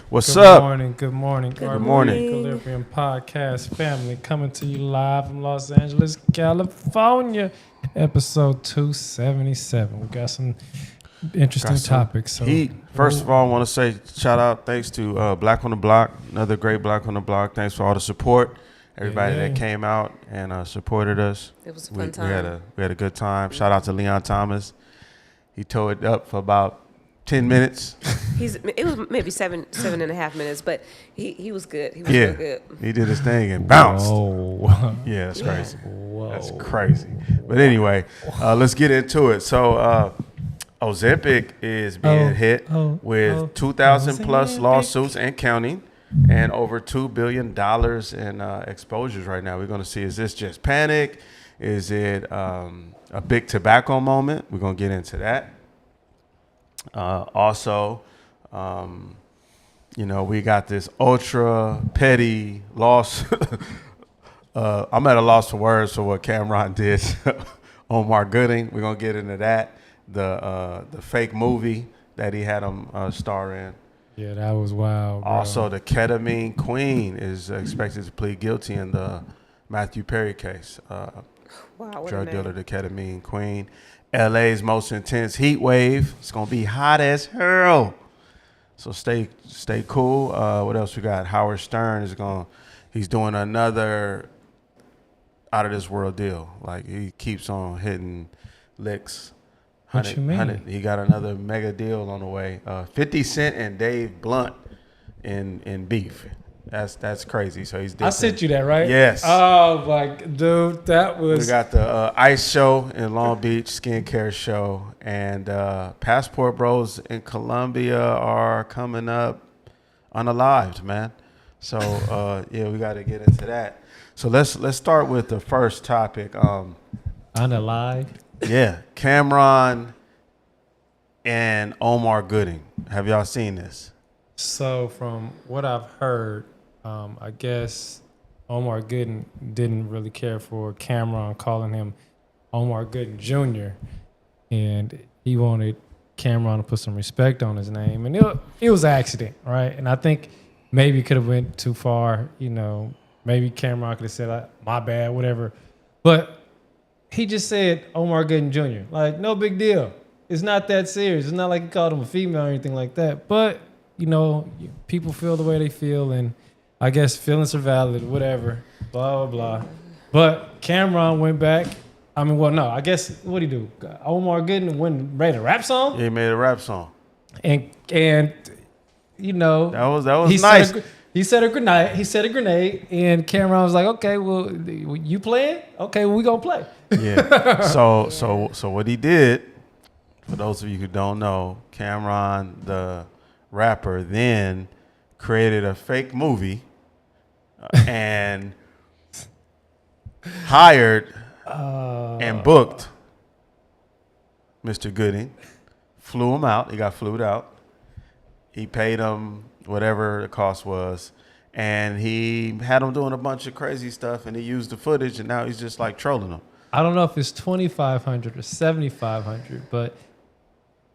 What's up? Good morning. Equilibrium Podcast family coming to you live from Los Angeles, California. Episode 277. We got some interesting topics. So, First of all, I want to say shout out, thanks to Black on the Block, another great Black on the Block. Thanks for all the support, everybody that came out and supported us. It was a fun time. We had a good time. Shout out to Leon Thomas. He tore it up for about 10 minutes. It was maybe seven and a half minutes, but he was good. He was real good. He did his thing and bounced. Whoa. Yeah, that's crazy. Whoa. That's crazy. But anyway, let's get into it. So Ozempic is being hit with 2,000 plus lawsuits and counting, and over $2 billion in exposures right now. We're going to see, is this just panic? Is it a big tobacco moment? We're going to get into that. Also, we got this ultra petty loss. I'm at a loss for words for what Cameron did. Omar Gooding, we're gonna get into that. The fake movie that he had him star in. Yeah, that was wild, bro. Also, the Ketamine Queen is expected to plead guilty in the Matthew Perry case. Drug dealer, the Ketamine Queen. LA's most intense heat wave. It's gonna be hot as hell. So stay cool. What else we got? Howard Stern he's doing another out of this world deal. Like, he keeps on hitting licks. What you mean? He got another mega deal on the way. 50 Cent and Dave Blunt in beef. That's crazy. So he's different. I sent you that, right? Yes. Oh my dude, that was. We got the ice show in Long Beach, skincare show, and Passport Bros in Colombia are coming up unalived, man. So we got to get into that. So let's start with the first topic. Unalived. Yeah, Cameron and Omar Gooding. Have y'all seen this? So from what I've heard, I guess Omar Gooding didn't really care for Cameron calling him Omar Gooding Jr. And he wanted Cameron to put some respect on his name. And it was an accident, right? And I think maybe it could have went too far. Maybe Cameron could have said, my bad, whatever. But he just said Omar Gooding Jr. Like, no big deal. It's not that serious. It's not like he called him a female or anything like that. But people feel the way they feel, and I guess feelings are valid, whatever, blah, blah, blah. But Cameron went back. I guess, what'd he do? Omar Gooding made a rap song? Yeah, he made a rap song. And that was nice. He set a grenade, and Cameron was like, okay, well, you playing? Okay, well, we gonna play. Yeah. So what he did, for those of you who don't know, Cameron, the rapper, then created a fake movie and hired and booked Mr. Gooding, flew him out. He got flued out. He paid him whatever the cost was, and he had him doing a bunch of crazy stuff, and he used the footage, and now he's just like trolling him. I don't know if it's $2,500 or $7,500, but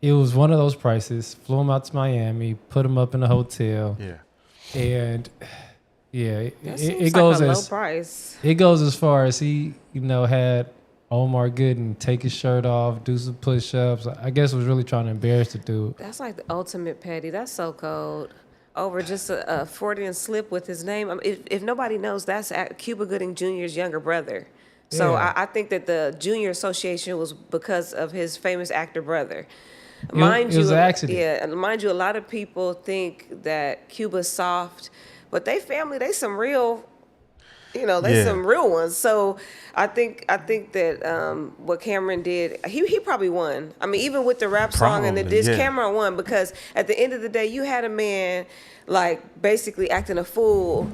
it was one of those prices. Flew him out to Miami, put him up in a hotel. Yeah. And it goes like a low price. It goes as far as he, had Omar Gooding take his shirt off, do some push-ups. I guess was really trying to embarrass the dude. That's like the ultimate petty. That's so cold. Over just a Freudian slip with his name. If nobody knows, that's Cuba Gooding Jr.'s younger brother. So Yeah. I think that the Junior Association was because of his famous actor brother. It was an accident. Yeah, mind you, a lot of people think that Cuba's soft, but they family, they some real They some real ones. So I think that what Cameron did, he probably won. I mean, even with the rap song and the diss, Cameron won, because at the end of the day, you had a man like basically acting a fool.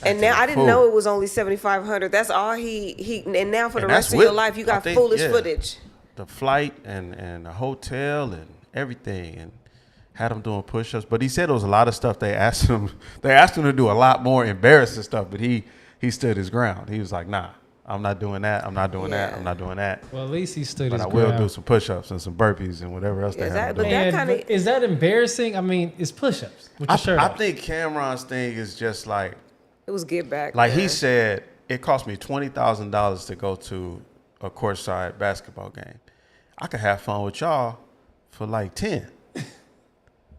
And now I didn't know it was only 7,500. That's all he. And now for the rest of your life, you got foolish footage. The flight and the hotel and everything, and had him doing push-ups. But he said there was a lot of stuff they asked him. They asked him to do a lot more embarrassing stuff, but he stood his ground. He was like, nah, I'm not doing that. I'm not doing that. I'm not doing that. Well, at least he stood his ground. But I will do some push-ups and some burpees and whatever else they have. Is that embarrassing? I mean, it's push-ups with your shirt off. I think Cameron's thing is just like, it was give back. Like he said, it cost me $20,000 to go to a courtside basketball game. I could have fun with y'all for like 10.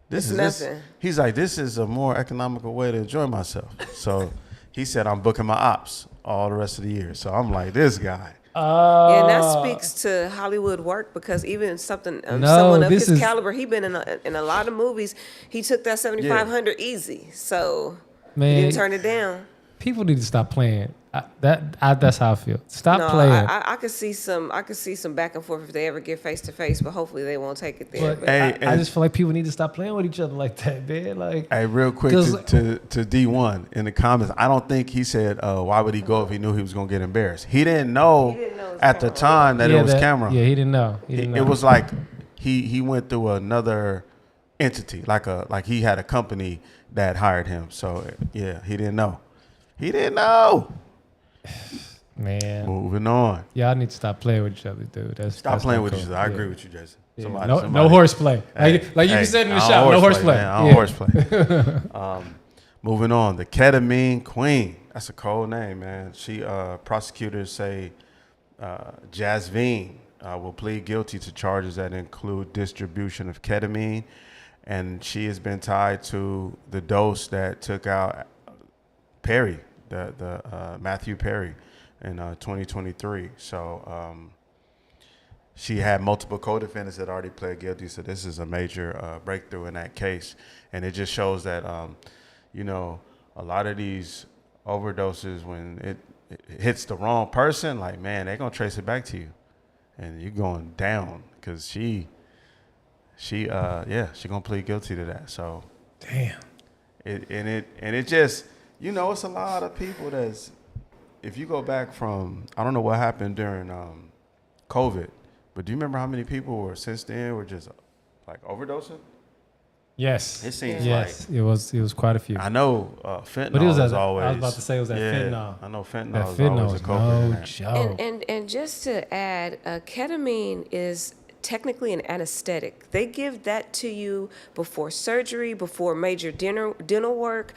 This is nothing. He's like, this is a more economical way to enjoy myself. So he said, I'm booking my ops all the rest of the year. So I'm like, this guy. And that speaks to Hollywood work, because even someone of his caliber, he been in a lot of movies. He took that 7,500 easy. So he didn't turn it down. People need to stop playing. That's how I feel. Stop playing. I could see some back and forth if they ever get face to face, but hopefully they won't take it there. But I just feel like people need to stop playing with each other like that, man. Like, hey, real quick to D1 in the comments. I don't think he said why would he go if he knew he was gonna get embarrassed. He didn't know at the time that it was Cameron. Yeah, he didn't know. It was like he went through another entity, like he had a company that hired him. So yeah, he didn't know. He didn't know. Man. Moving on. Y'all need to stop playing with each other, dude. Stop playing with each other. I agree with you, Jason. Yeah. No horseplay. Like you said in the shop, no horseplay. No horseplay. Moving on. The Ketamine Queen. That's a cold name, man. Prosecutors say Jasveen will plead guilty to charges that include distribution of ketamine, and she has been tied to the dose that took out Perry, the Matthew Perry, in 2023. So she had multiple co-defendants that already pled guilty. So this is a major breakthrough in that case, and it just shows that a lot of these overdoses, when it hits the wrong person, like, man, they're gonna trace it back to you, and you're going down, because she gonna plead guilty to that. So damn. It just. It's a lot of people that's, if you go back from, I don't know what happened during COVID, but do you remember how many people were since then were just like overdosing? Yes. It seems like. It was quite a few. I know fentanyl but it was always. I was about to say it was that fentanyl. I know fentanyl is always a culprit. No joke. And just to add, ketamine is technically an anesthetic. They give that to you before surgery, before major dental work,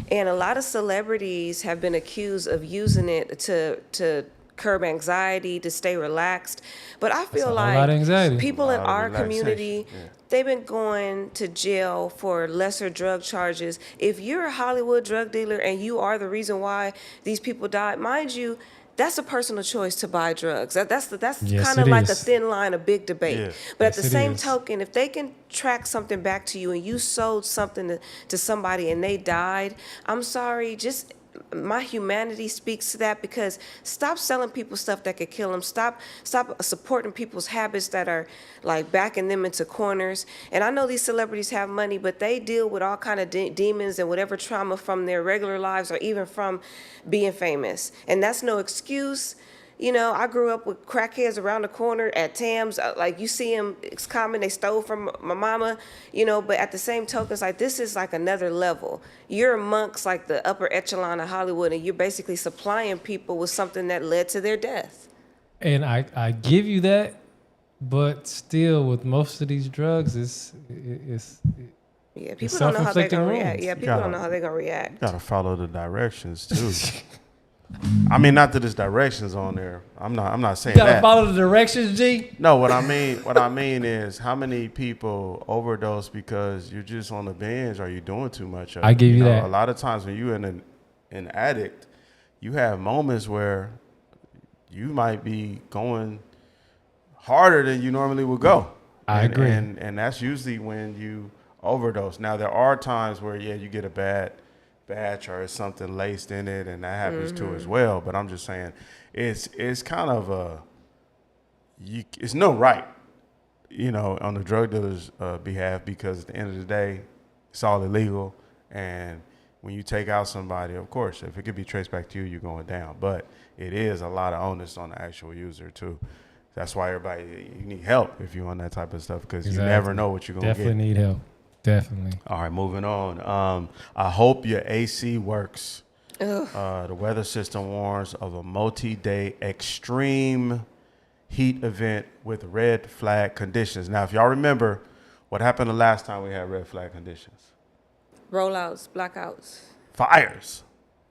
and a lot of celebrities have been accused of using it to curb anxiety, to stay relaxed. But I feel like people in our community, they've been going to jail for lesser drug charges. If you're a Hollywood drug dealer and you are the reason why these people died, mind you, that's a personal choice to buy drugs. That's kind of like a thin line, a big debate. Yeah. But at the same token, if they can track something back to you and you sold something to somebody and they died, I'm sorry, just my humanity speaks to that, because stop selling people stuff that could kill them. Stop supporting people's habits that are like backing them into corners. And I know these celebrities have money, but they deal with all kind of demons and whatever trauma from their regular lives or even from being famous. And that's no excuse. I grew up with crackheads around the corner at Tam's. Like, you see them, it's common, they stole from my mama, but at the same token, it's like, this is like another level. You're amongst like the upper echelon of Hollywood, and you're basically supplying people with something that led to their death. And I give you that, but still with most of these drugs, it's people don't know how they're going to react. Yeah, people don't know how they're going to react. You got to follow the directions, too. I mean, not that there's directions on there. I'm not saying that. You gotta follow the directions, G. No, what I mean is, how many people overdose because you're just on the binge or you're doing too much of it? I give you that. A lot of times when you're an addict, you have moments where you might be going harder than you normally would go. I agree. And that's usually when you overdose. Now, there are times where, you get a bad batch or it's something laced in it, and that happens too as well. But I'm just saying, it's kind of it's no right, on the drug dealer's behalf, because at the end of the day, it's all illegal. And when you take out somebody, of course, if it could be traced back to you, you're going down. But it is a lot of onus on the actual user too. That's why you need help if you're on that type of stuff, because you never know what you're going to get. Definitely need help. Definitely. All right, moving on. I hope your AC works. The weather system warns of a multi-day extreme heat event with red flag conditions. Now, if y'all remember, what happened the last time we had red flag conditions? Rollouts, blackouts. Fires.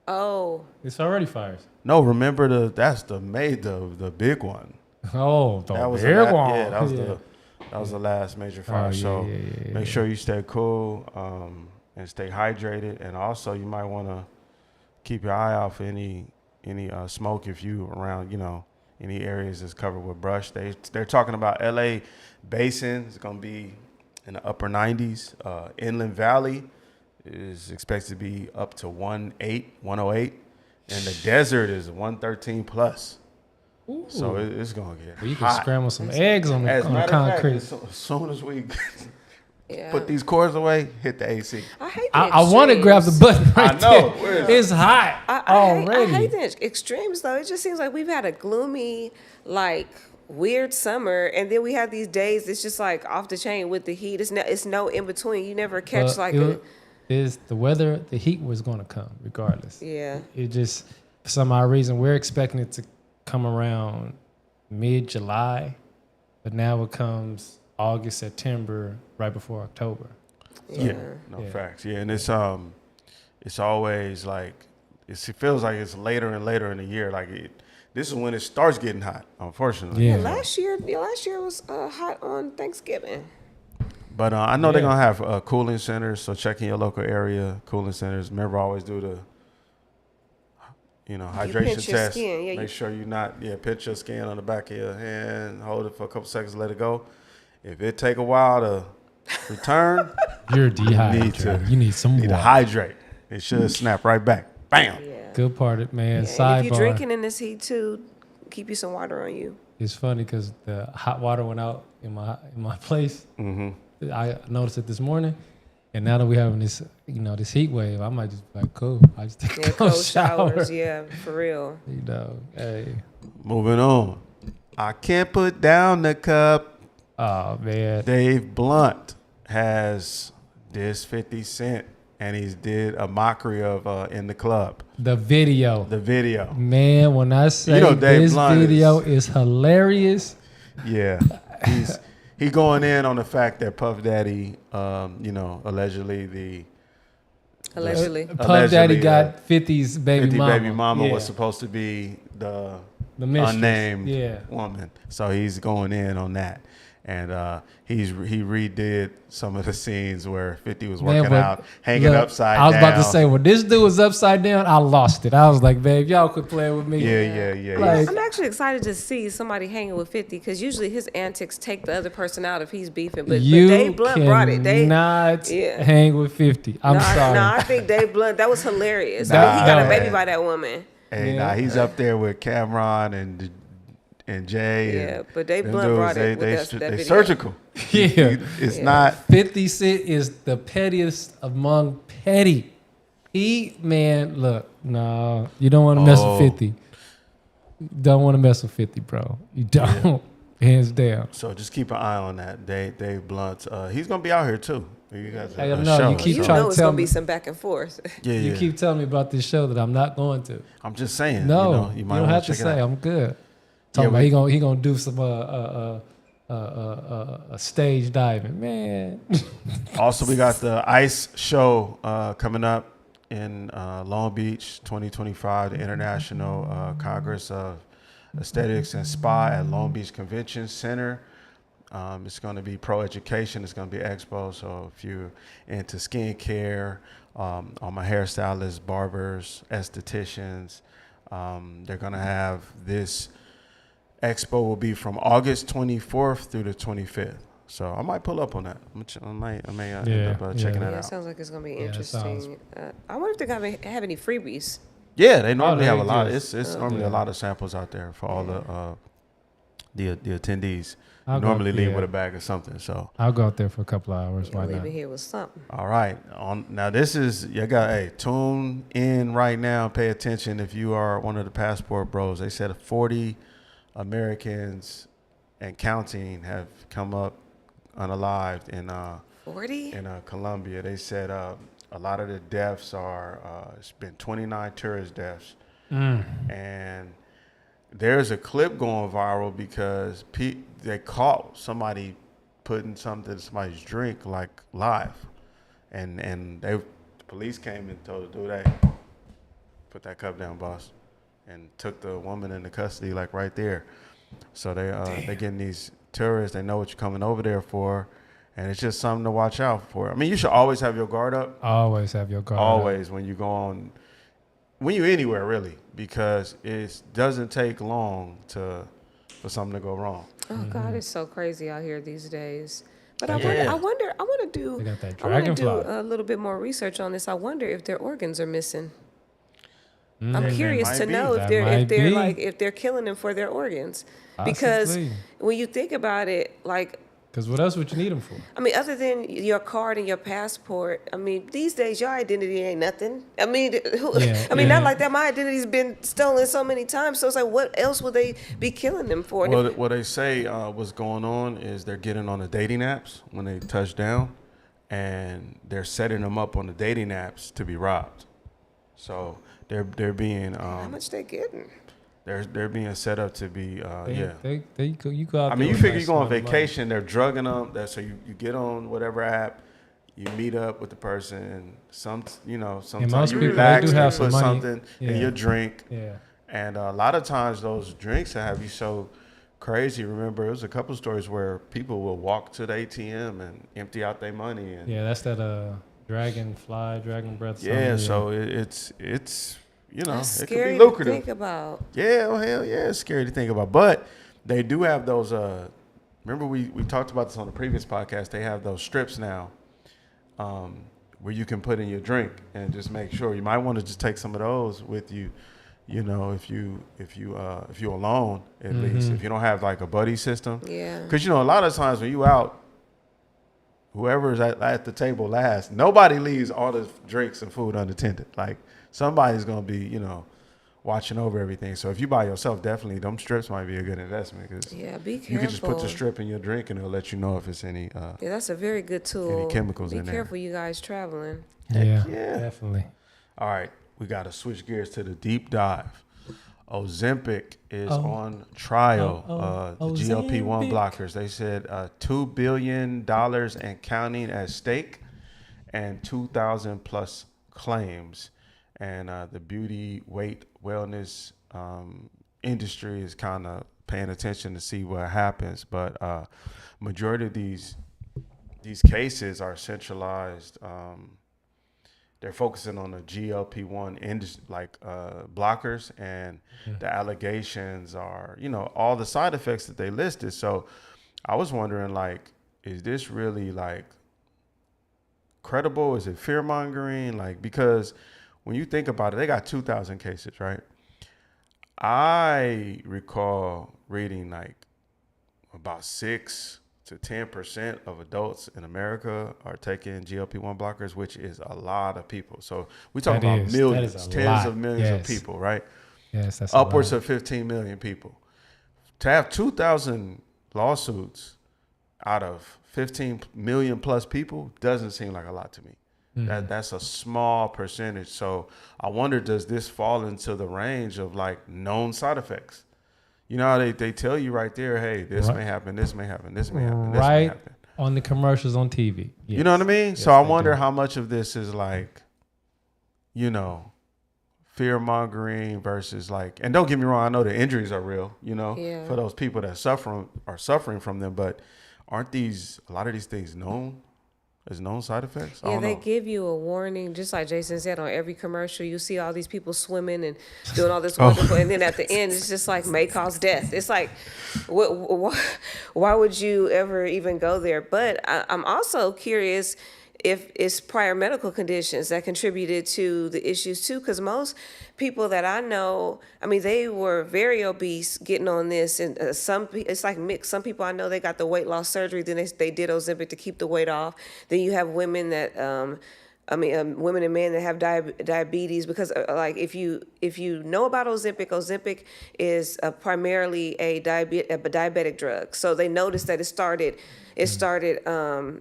Oh. It's already fires. No, remember that's the big one. Oh, that was big one. Yeah, that was the last major fire. Make sure you stay cool and stay hydrated. And also, you might want to keep your eye out for any smoke if you around, any areas that's covered with brush. They're talking about LA Basin. It's going to be in the upper 90s. Inland Valley is expected to be up to 108. And the desert is 113 plus. Ooh. So it's going to get hot. You can scramble some eggs on the concrete. As soon as we put these cords away, hit the AC. I want to grab the button right there. It's hot already. I hate the extremes, though. It just seems like we've had a gloomy, weird summer, and then we have these days it's just off the chain with the heat. It's no in between. You never catch is the weather, the heat was going to come regardless. Yeah. It just, for some odd reason, we're expecting it to come around mid-July, but now it comes August, September, right before October. Facts. Yeah, and it's always it feels like it's later and later in the year. This is when it starts getting hot, unfortunately. Yeah. Last year was hot on Thanksgiving. But I know they're gonna have cooling centers, so check in your local area cooling centers. Remember, always do the hydration test. Make sure you're not pinch your skin on the back of your hand, hold it for a couple seconds, let it go. If it take a while to return, you're dehydrated. You need some water. You need to hydrate. It should snap right back. Bam. Yeah. Good part of it, man. Yeah. Sidebar. If you're drinking in this heat too, keep you some water on you. It's funny because the hot water went out in my place. Mm-hmm. I noticed it this morning, and now that we're having this, this heat wave, I might just be cool. I just take a cold showers. Yeah, for real. Hey. Moving on. I can't put down the cup. Oh man. Dave Blunt has this 50 Cent, and he's did a mockery of in the club. The video. Man, when I say this video is hilarious. Yeah. He going in on the fact that Puff Daddy, allegedly Puff Daddy got 50's baby mama. Baby mama was supposed to be the unnamed woman. So he's going in on that. And he redid some of the scenes where 50 was working out, hanging upside down. I was about to say, when this dude was upside down, I lost it. I was like, babe, y'all quit playing with me. Yeah. I'm actually excited to see somebody hanging with 50, because usually his antics take the other person out if he's beefing. But Dave Blunt brought it. Not hang with 50. I'm sorry. I think Dave Blunt, that was hilarious. He got a baby by that woman. Hey, he's up there with Cameron and Jay. Yeah, but Dave Blunt brought it with that video. Surgical. It's not. 50 Cent is the pettiest among petty. Look, no, you don't want to mess with 50. Don't want to mess with 50, bro. You don't. Hands down. So just keep an eye on that. Dave Blunt. He's gonna be out here too. You guys show. You keep trying to it's tell gonna me. Be some back and forth. You keep telling me about this show that I'm not going to. I'm just saying. No, you don't have to say. I'm good. Talking about he gonna do some stage diving, man. Also, we got the ICE show coming up in Long Beach, 2025, the International Congress of Aesthetics and Spa at Long Beach Convention Center. It's going to be pro-education. It's going to be expo. So if you're into skincare, all my hairstylists, barbers, estheticians, they're going to have this expo will be from August 24th through the 25th. So I might pull up on that. I may end up checking that Yeah, it out. sounds like it's gonna be Yeah, that sounds- interesting. I wonder if they're gonna have any freebies. Yeah, they normally they have a lot. just- It's normally a lot of samples out there for all the attendees. I'll go- Normally leave yeah. with a bag or something. So I'll go out there for a couple of hours. Why Leave not? it here with something. all right. Now this is you got. Hey, tune in right now. Pay attention if you are one of the passport bros. They said 40 Americans and counting have come up unalived in 40? Colombia. They said a lot of the deaths are it's been 29 tourist deaths, and there's a clip going viral because they caught somebody putting something in somebody's drink like live, and the police came and told the dude, "Hey, put that cup down, boss," and took the woman into custody like right there. So they getting these tourists. They know what you're coming over there for, and it's just something to watch out for. I mean, you should always have your guard up. Always have your guard. Always when you go on, when you're anywhere really, because it doesn't take long for something to go wrong. Oh God, it's so crazy out here these days. But I Yeah. want to do They got that I want to do dragonfly. a little bit more research on this. I wonder if their organs are missing. I'm They curious might to be. know if That they're might be. if they're killing them for their organs. Because Possibly. when you think about it, like Because what else would you need them for? I mean, other than your card and your passport, I mean, these days your identity ain't nothing. I mean, not like that. My identity's been stolen so many times. So it's like, what else would they be killing them for? Well, what they say what's going on is they're getting on the dating apps when they touch down, and they're setting them up on the dating apps to be robbed. So they're being How much they getting? they're being set up to be You go out I there mean, you with figure nice you go on money. vacation, they're drugging them. So you get on whatever app, you meet up with the person, and sometimes most you people, they relax, do and have put some money. something in Yeah. your drink. Yeah. And a lot of times those drinks that have you so crazy. Remember, it was a couple stories where people will walk to the ATM and empty out their money. And Yeah, that's that dragon breath. yeah, something, so it's That's it could scary be to lucrative. think about. Yeah, oh hell yeah, it's scary to think about. But they do have those. Remember we talked about this on the previous podcast. They have those strips now, where you can put in your drink and just make sure. You might want to just take some of those with you. You know, if you're alone, at least if you don't have like a buddy system. Yeah. Because a lot of times when you out, whoever's at the table last, nobody leaves all the drinks and food unattended. Like somebody's gonna be, watching over everything. So if you by yourself, definitely them strips might be a good investment because Yeah, be careful. you can just put the strip in your drink and it'll let you know if it's any. Yeah, that's a very good tool. Any chemicals be in there. careful, you guys traveling. Yeah, yeah. definitely. All right, we got to switch gears to the deep dive. Ozempic is on trial. The GLP-1 blockers. They said $2 billion and counting at stake, and 2,000 plus claims. And the beauty, weight, wellness industry is kind of paying attention to see what happens. But majority of these cases are centralized. They're focusing on the GLP-1 industry, like blockers, and the allegations are, all the side effects that they listed. So I was wondering, like, is this really like credible? Is it fear mongering? Like, because when you think about it, they got 2,000 cases, right? I recall reading like about 6 to 10% of adults in America are taking GLP-1 blockers, which is a lot of people. So we talking about millions, tens of millions of people, right? Yes, that's upwards of 15 million people. To have 2,000 lawsuits out of 15 million plus people doesn't seem like a lot to me. That's a small percentage. So I wonder, does this fall into the range of like known side effects? You know how they tell you right there, hey, this may happen, this may happen, this may happen, this may happen. On the commercials on TV. Yes. You know what I mean? Yes, So I wonder how much of this is like, fear mongering versus like, and don't get me wrong, I know the injuries are real, for those people that are suffering from them, but aren't a lot of these things known? There's known side effects? I Yeah, don't they know. give you a warning, just like Jason said, on every commercial. You see all these people swimming and doing all this Oh. wonderful, and then at the end, it's just like may cause death. It's like, why would you ever even go there? But I'm also curious if it's prior medical conditions that contributed to the issues too, because most people that I know, I mean, they were very obese getting on this, and it's like mixed. Some people I know, they got the weight loss surgery, then they did Ozempic to keep the weight off. Then you have women that women and men that have diabetes, because like if you know about Ozempic is primarily a diabetic drug. So they noticed that it started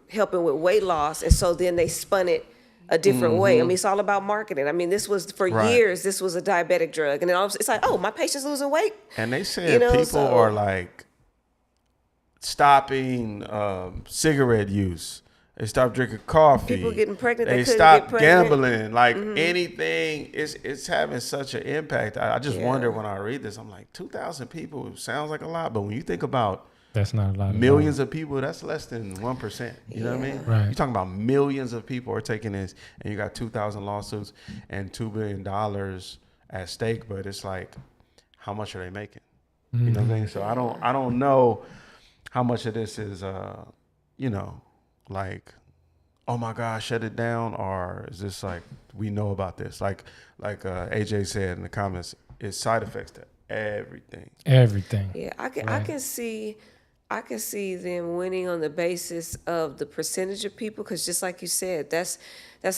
helping with weight loss, and so then they spun it a different way. I mean, it's all about marketing. I mean, this was for Right. years. This was a diabetic drug, and then all of a sudden, it's like, oh, my patient's losing weight. And they said people are like stopping cigarette use. They stopped drinking coffee. People getting pregnant. They couldn't stopped get pregnant. gambling. Like anything, it's having such an impact. I just wonder when I read this, I'm like, 2,000 people sounds like a lot, but when you think about That's not a lot. millions of people, that's less than 1%. You know what I mean? Right. You're talking about millions of people are taking this, and you got 2,000 lawsuits and $2 billion at stake. But it's like, how much are they making? You know what I mean? So I don't know how much of this is, like, oh my God, shut it down, or is this like we know about this? Like AJ said in the comments, it's side effects to everything. Everything. Yeah, I can see them winning on the basis of the percentage of people, because just like you said, that's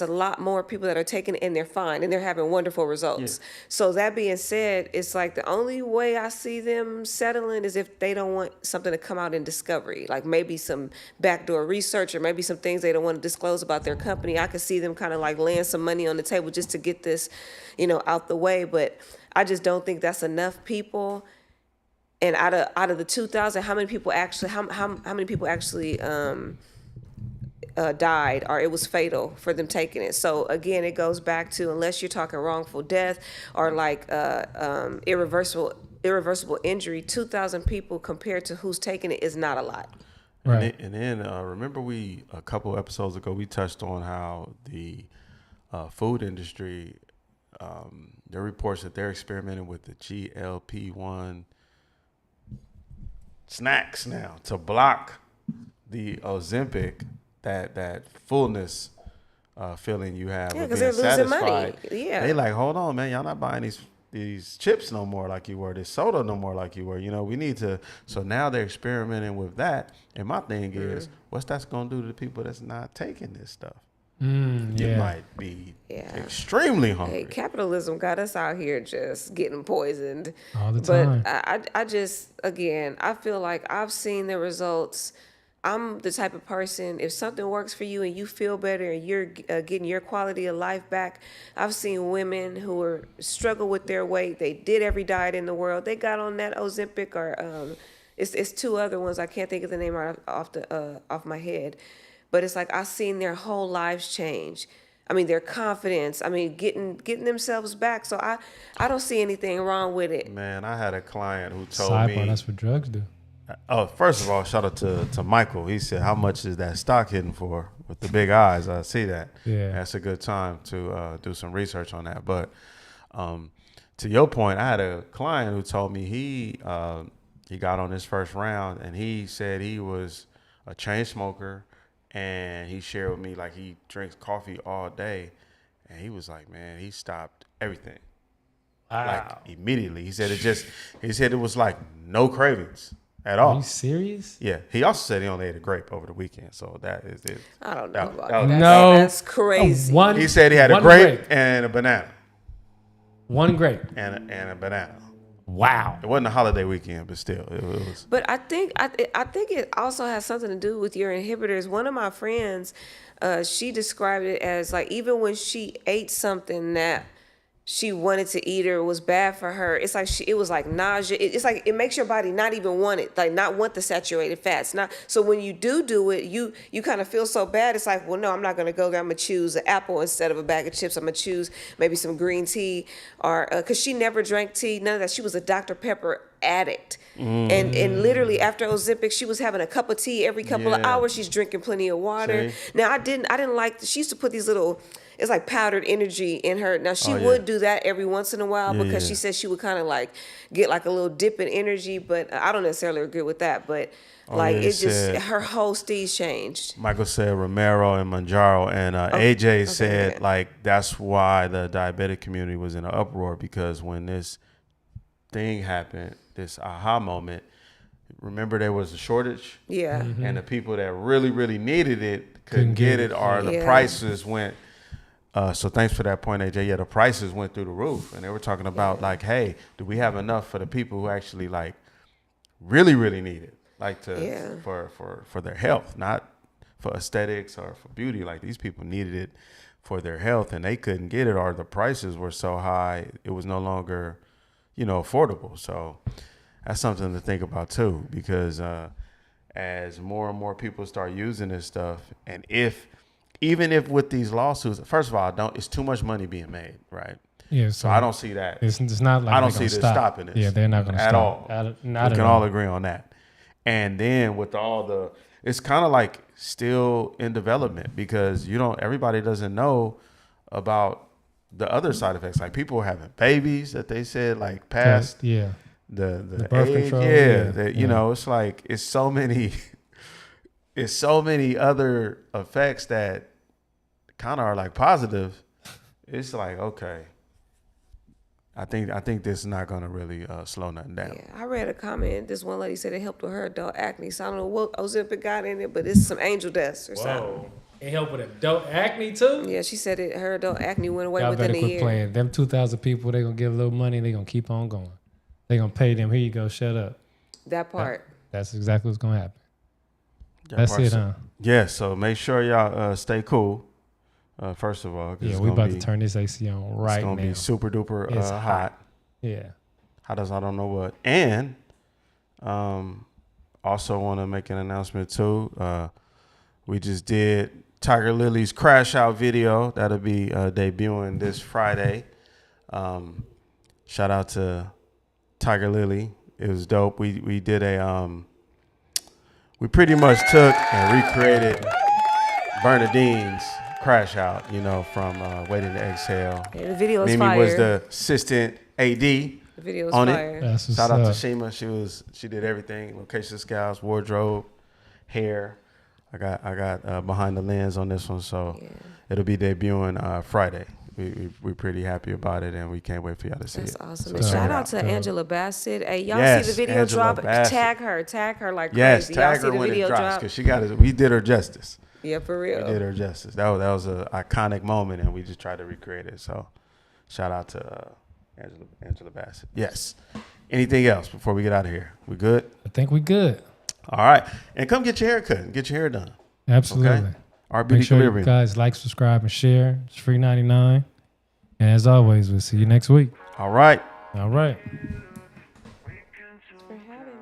a lot more people that are taking it and they're fine and they're having wonderful results. Yeah. So that being said, it's like the only way I see them settling is if they don't want something to come out in discovery, like maybe some backdoor research or maybe some things they don't want to disclose about their company. I could see them kind of like laying some money on the table just to get this, out the way. But I just don't think that's enough people. And out of the 2,000, how many people actually died, or it was fatal for them taking it? So again, it goes back to, unless you're talking wrongful death or like irreversible injury, 2,000 people compared to who's taking it is not a lot. Right. And then remember a couple episodes ago, we touched on how the food industry, there are reports that they're experimenting with the GLP-1 snacks now to block the Ozempic, that fullness feeling you have. Yeah, of 'cause being they're losing satisfied. money. Yeah. They like, hold on, man, y'all not buying these chips no more like you were, this soda no more like you were. We need to. So now they're experimenting with that. And my thing is, what's that's gonna do to the people that's not taking this stuff? You might be extremely hungry. Hey, capitalism got us out here just getting poisoned All the time. But I just, again, I feel like I've seen the results. I'm the type of person, if something works for you and you feel better and you're getting your quality of life back. I've seen women who are struggle with their weight. They did every diet in the world. They got on that Ozempic, or it's two other ones. I can't think of the name right off my head. But it's like I've seen their whole lives change. I mean, their confidence. I mean, getting themselves back. So I don't see anything wrong with it. Man, I had a client who told Sidebar, me. that's what drugs do. Oh, first of all, shout out to Michael. He said, how much is that stock hitting for? With the big eyes, I see that. Yeah. That's a good time to do some research on that. But to your point, I had a client who told me he got on his first round, and he said he was a chain smoker, and he shared with me like he drinks coffee all day, and he was like, man, he stopped everything. Wow. Like immediately. He said it was like no cravings at all. Are you serious? Yeah. He also said he only ate a grape over the weekend, so that is it. I don't know That- about that- that. No. That's crazy. He said he had a one grape and a banana. One grape. And a banana. Wow. It wasn't a holiday weekend, but still, it was. But I think it also has something to do with your inhibitors. One of my friends, she described it as like, even when she ate something that she wanted to eat or it was bad for her. It's like it was like nausea. It's like it makes your body not even want it, like not want the saturated fats. Not so when you do it, you kind of feel so bad. It's like, well, no, I'm not gonna go there. I'm gonna choose an apple instead of a bag of chips. I'm gonna choose maybe some green tea, or because she never drank tea, none of that. She was a Dr. Pepper addict, and literally after Ozempic, she was having a cup of tea every couple of hours. She's drinking plenty of water. See? Now I didn't like. She used to put these little. It's like powdered energy in her. Now she would do that every once in a while because she said she would kind of like get like a little dip in energy, but I don't necessarily agree with that. But like it just her whole steez changed. Michael said Romero and Manjaro, and AJ said like that's why the diabetic community was in an uproar, because when this thing happened, this aha moment, remember there was a shortage, and the people that really needed it couldn't get it, or the prices went. So thanks for that point, AJ. Yeah, the prices went through the roof, and they were talking about like, hey, do we have enough for the people who actually like really need it, like to for their health, not for aesthetics or for beauty. Like these people needed it for their health, and they couldn't get it, or the prices were so high it was no longer, affordable. So that's something to think about too, because as more and more people start using this stuff, and even if with these lawsuits, first of all, it's too much money being made, right? Yeah. So I don't see that. It's not like I don't see this stopping this. Yeah, they're not going to at stop. all. We can all agree on that. And then with it's kind of like still in development, because everybody doesn't know about the other side effects. Like people having babies that they said like past the birth age, control. It's like it's so many. It's so many other effects that kind of are like positive. It's like, okay, I think this is not gonna really slow nothing down. Yeah, I read a comment. This one lady said it helped with her adult acne. So I don't know what Ozempic got in it, but it's some angel dust or something. It helped with adult acne too? Yeah, she said her adult acne went away Y'all within better a quit year. playing. Them 2,000 people, they gonna give a little money. They gonna keep on going. They gonna pay them. Here you go. Shut up. That part. That's exactly what's gonna happen. That's it, huh? Yeah, so make sure y'all stay cool, first of all. Yeah, we about to turn this AC on right now. It's going to be super duper it's hot. Yeah. Hot as I don't know what. And also want to make an announcement too. We just did Tiger Lily's Crash Out video. That'll be debuting this Friday. Shout out to Tiger Lily. It was dope. We did we pretty much took and recreated Bernadine's Crash Out, from Waiting to Exhale. Yeah, the video was Mimi fire. was the assistant AD. The video was on fire. It. Shout out to Shima. She did everything. Location scouts, wardrobe, hair. I got behind the lens on this one, so it'll be debuting Friday. We're pretty happy about it, and we can't wait for y'all to see it. That's awesome. So And shout out to Angela Bassett. Hey, y'all see the video Angela drop? Bassett. Tag her like yes, crazy. tag Y'all her see the when video it drops, drop? because we did her justice. Yeah, for real. We did her justice. That was an iconic moment, and we just tried to recreate it. So, shout out to Angela Bassett. Yes. Anything else before we get out of here? We good? I think we good. All right, and come get your hair cut and get your hair done. Absolutely. Okay? Our Beauty Make sure Equilibrium. you guys like, subscribe, and share. It's free 99. And as always, we'll see you next week. All right. All right. Thanks for having me.